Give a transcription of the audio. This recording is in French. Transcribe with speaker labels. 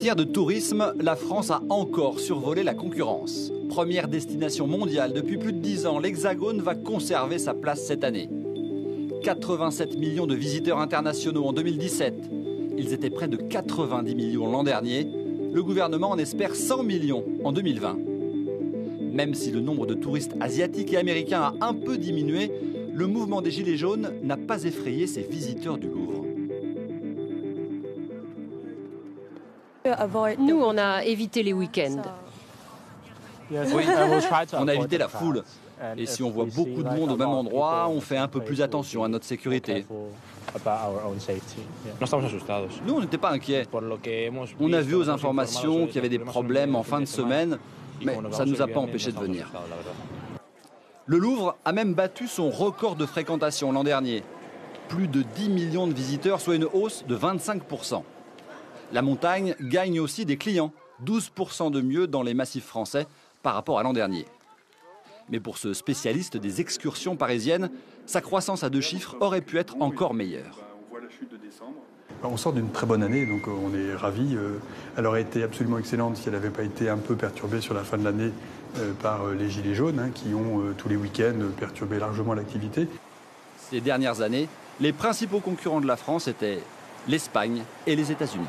Speaker 1: En matière de tourisme, la France a encore survolé la concurrence. Première destination mondiale depuis plus de 10 ans, l'Hexagone va conserver sa place cette année. 87 millions de visiteurs internationaux en 2017. Ils étaient près de 90 millions l'an dernier. Le gouvernement en espère 100 millions en 2020. Même si le nombre de touristes asiatiques et américains a un peu diminué, le mouvement des Gilets jaunes n'a pas effrayé ces visiteurs du Louvre.
Speaker 2: Nous, on a évité les week-ends.
Speaker 1: Oui, on a évité la foule. Et si on voit beaucoup de monde au même endroit, on fait un peu plus attention à notre sécurité. Nous, on n'était pas inquiets. On a vu aux informations qu'il y avait des problèmes en fin de semaine, mais ça ne nous a pas empêchés de venir. Le Louvre a même battu son record de fréquentation l'an dernier. Plus de 10 millions de visiteurs, soit une hausse de 25%. La montagne gagne aussi des clients, 12% de mieux dans les massifs français par rapport à l'an dernier. Mais pour ce spécialiste des excursions parisiennes, sa croissance à 2 chiffres aurait pu être encore meilleure.
Speaker 3: On sort d'une très bonne année, donc on est ravis. Elle aurait été absolument excellente si elle n'avait pas été un peu perturbée sur la fin de l'année par les Gilets jaunes, qui ont tous les week-ends perturbé largement l'activité.
Speaker 1: Ces dernières années, les principaux concurrents de la France étaient l'Espagne et les États-Unis.